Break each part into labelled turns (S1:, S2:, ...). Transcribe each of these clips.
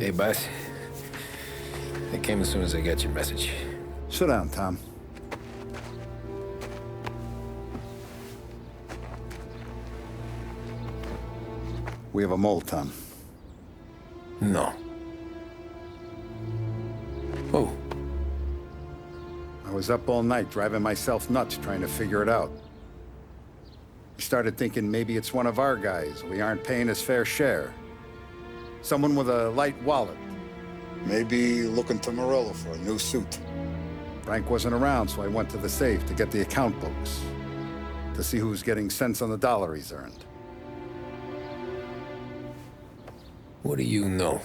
S1: Hey, boss. I came as soon as I got your message.
S2: Sit down, Tom. We have a mole, Tom.
S1: No. Oh.
S2: I was up all night driving myself nuts trying to figure it out. I started thinking maybe it's one of our guys. We aren't paying his fair share. Someone with a light wallet. Maybe looking to Morello for a new suit. Frank wasn't around, so I went to the safe to get the account books. To see who's getting cents on the dollar he's earned.
S1: What do you know?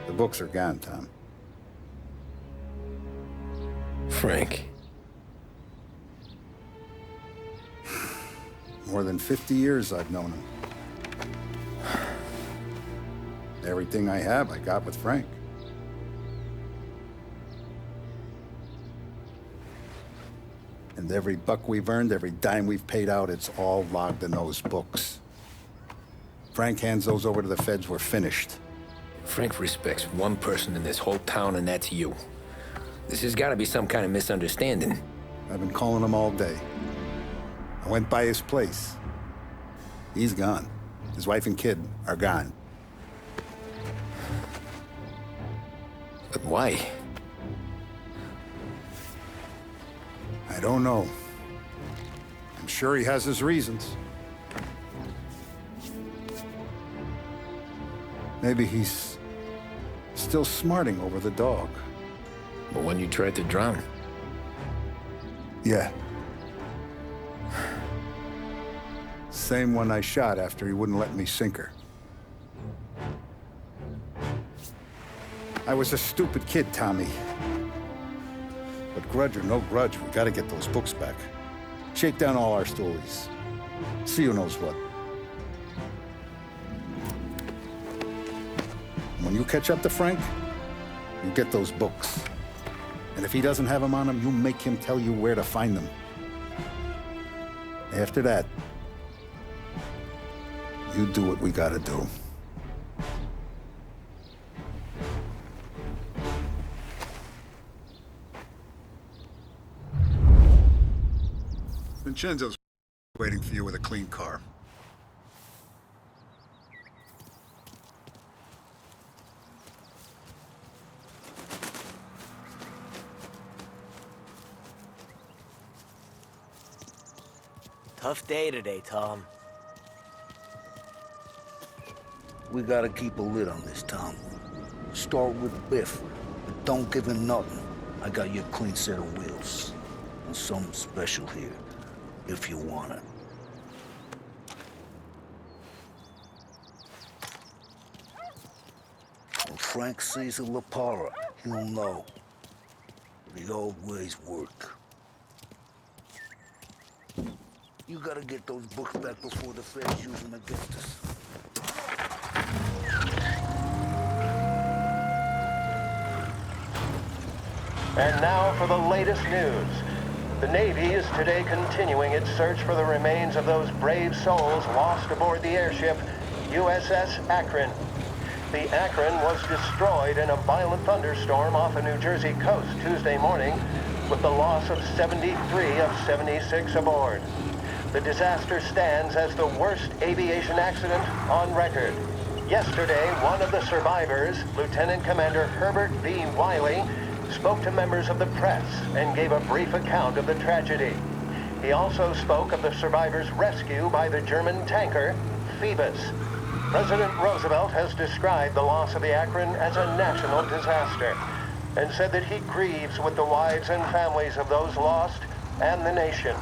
S2: The books are gone, Tom.
S1: Frank.
S2: More than 50 years I've known him. Everything I have, I got with Frank. And every buck we've earned, every dime we've paid out, it's all logged in those books. Frank hands those over to the feds, we're finished.
S1: Frank respects one person in this whole town, and that's you. This has got to be some kind of misunderstanding.
S2: I've been calling him all day. I went by his place. He's gone. His wife and kid are gone.
S1: But why?
S2: I don't know. I'm sure he has his reasons. Maybe he's still smarting over the dog.
S1: The one you tried to drown?
S2: Yeah. Same one I shot after he wouldn't let me sink her. I was a stupid kid, Tommy. But grudge or no grudge, we gotta get those books back. Shake down all our stories. See who knows what. When you catch up to Frank, you get those books. And if he doesn't have them on him, you make him tell you where to find them. After that, you do what we gotta do. Vincenzo's waiting for you with a clean car.
S3: Tough day today, Tom.
S4: We gotta keep a lid on this, Tom. Start with Biff, but don't give him nothing. I got you a clean set of wheels. And something special here, if you want it. When Frank sees a La Parra, he'll know. The old ways work. You gotta get those books back before the feds use them against us.
S5: And now for the latest news. The Navy is today continuing its search for the remains of those brave souls lost aboard the airship USS Akron. The Akron was destroyed in a violent thunderstorm off the New Jersey coast Tuesday morning, with the loss of 73 of 76 aboard. The disaster stands as the worst aviation accident on record. Yesterday, one of the survivors, Lieutenant Commander Herbert V. Wiley, spoke to members of the press and gave a brief account of the tragedy. He also spoke of the survivors' rescue by the German tanker, Phoebus. President Roosevelt has described the loss of the Akron as a national disaster and said that he grieves with the wives and families of those lost and the nation.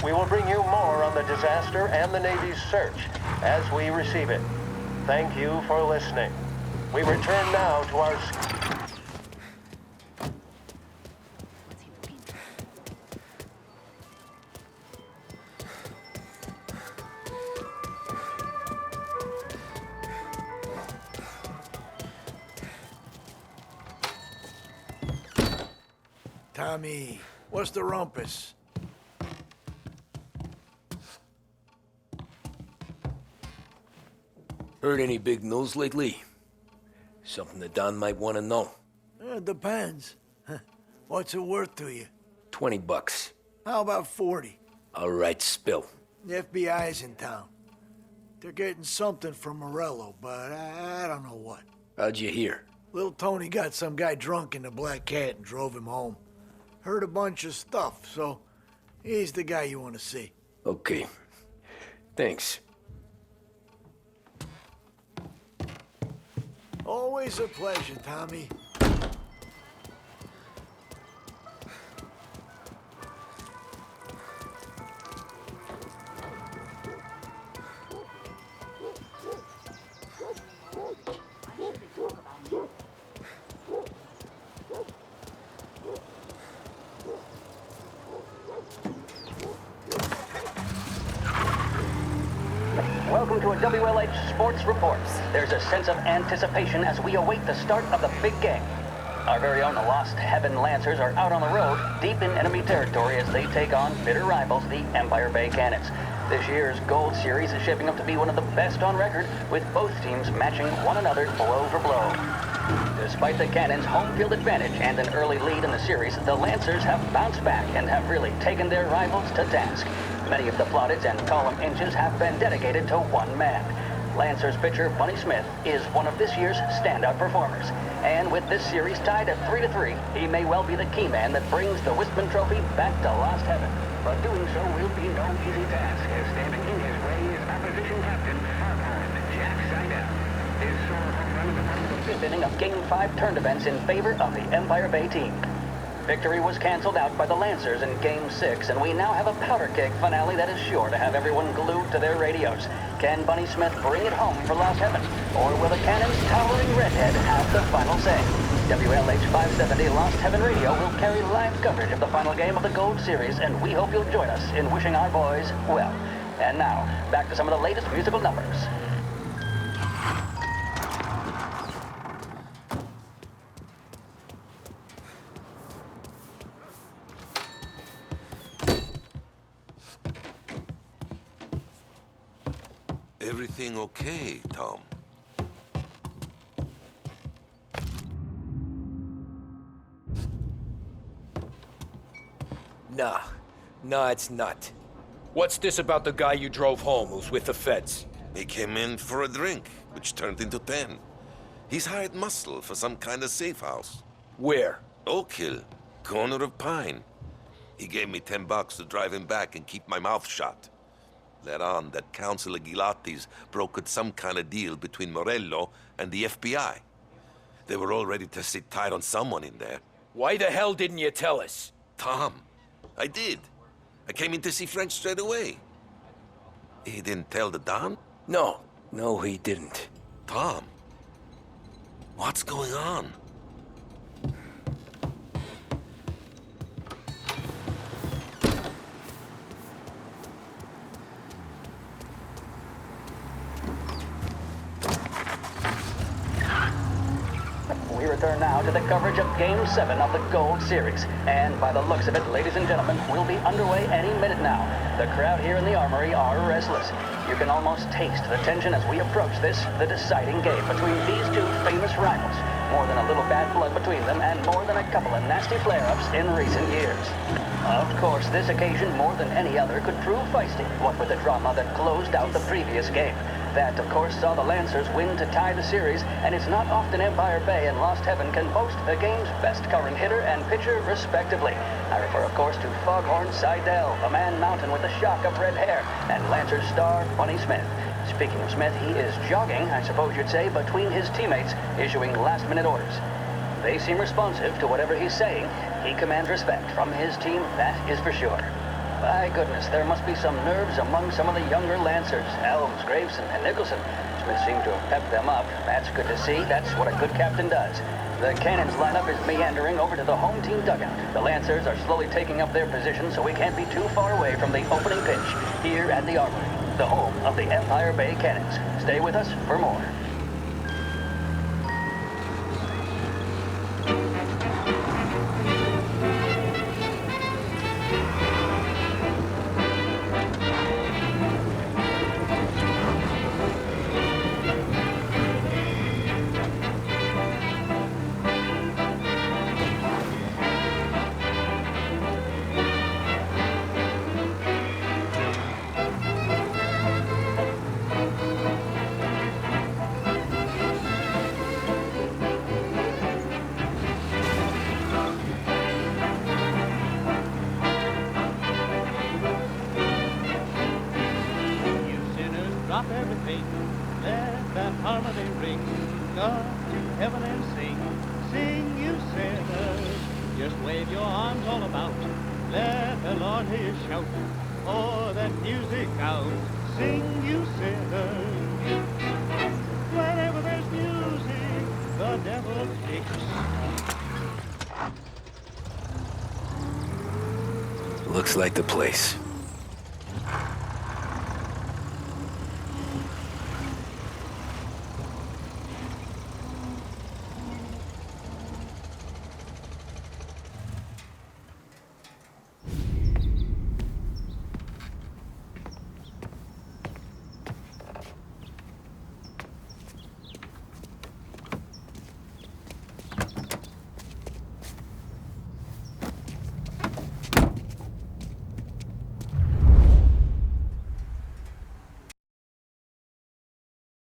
S5: We will bring you more on the disaster and the Navy's search as we receive it. Thank you for listening. We return now to our...
S6: Tommy, what's the rumpus?
S1: Heard any big news lately? Something that Don might want to know.
S6: Depends. What's it worth to you?
S1: $20.
S6: How about 40?
S1: All right, spill.
S6: The FBI's in town. They're getting something from Morello, but I don't know what.
S1: How'd you hear?
S6: Little Tony got some guy drunk in the Black Cat and drove him home. Heard a bunch of stuff, so he's the guy you want to see.
S1: Okay. Thanks.
S6: Always a pleasure, Tommy.
S7: Welcome to a WLH Sports Report. There's a sense of anticipation as we await the start of the big game. Our very own Lost Heaven Lancers are out on the road, deep in enemy territory as they take on bitter rivals, the Empire Bay Cannons. This year's Gold Series is shaping up to be one of the best on record, with both teams matching one another blow for blow. Despite the Cannons' home field advantage and an early lead in the series, the Lancers have bounced back and have really taken their rivals to task. Many of the plaudits and column inches have been dedicated to one man. Lancers pitcher Bunny Smith is one of this year's standout performers. And with this series tied at 3-3, he may well be the key man that brings the Wistman Trophy back to Lost Heaven. But doing so will be no easy task, as standing in his way is opposition captain Foghorn Jack Seidel. His solo home run in the bottom of the fifth inning of Game 5 turned events in favor of the Empire Bay team. Victory was canceled out by the Lancers in Game 6, and we now have a powder keg finale that is sure to have everyone glued to their radios. Can Bunny Smith bring it home for Lost Heaven, or will the Cannon's towering redhead have the final say? WLH 570 Lost Heaven Radio will carry live coverage of the final game of the Gold Series, and we hope you'll join us in wishing our boys well. And now, back to some of the latest musical numbers.
S8: Everything okay, Tom?
S1: Nah, it's not. What's this about the guy you drove home who's with the feds?
S8: He came in for a drink, which turned into 10. He's hired muscle for some kind of safe house.
S1: Where?
S8: Oak Hill, corner of Pine. He gave me $10 to drive him back and keep my mouth shut. Let on that Councilor Gilatti's brokered some kind of deal between Morello and the FBI. They were all ready to sit tight on someone in there.
S1: Why the hell didn't you tell us?
S8: Tom, I did. I came in to see Frank straight away. He didn't tell the Don?
S1: No, he didn't.
S8: Tom, what's going on?
S7: We return now to the coverage of Game 7 of the Gold Series. And by the looks of it, ladies and gentlemen, we'll be underway any minute now. The crowd here in the Armory are restless. You can almost taste the tension as we approach this, the deciding game between these two famous rivals. More than a little bad blood between them, and more than a couple of nasty flare-ups in recent years. Of course, this occasion, more than any other, could prove feisty, what with the drama that closed out the previous game. That, of course, saw the Lancers win to tie the series, and it's not often Empire Bay and Lost Heaven can boast the game's best covering hitter and pitcher, respectively. I refer, of course, to Foghorn Seidel, a man mountain with a shock of red hair, and Lancers star Bunny Smith. Speaking of Smith, he is jogging, I suppose you'd say, between his teammates, issuing last-minute orders. They seem responsive to whatever he's saying. He commands respect from his team, that is for sure. My goodness, there must be some nerves among some of the younger Lancers. Elms, Graveson, and Nicholson. Smith seemed to have pepped them up. That's good to see. That's what a good captain does. The Cannons lineup is meandering over to the home team dugout. The Lancers are slowly taking up their position, so we can't be too far away from the opening pitch here at the Armory, the home of the Empire Bay Cannons. Stay with us for more.
S9: harmony ring. Up to heaven and sing, sing you sinners. Just wave your arms all about. Let the Lord hear you shout. Pour that music out. Sing you sinners. Whenever there's music, the devil kicks.
S1: Looks like the place.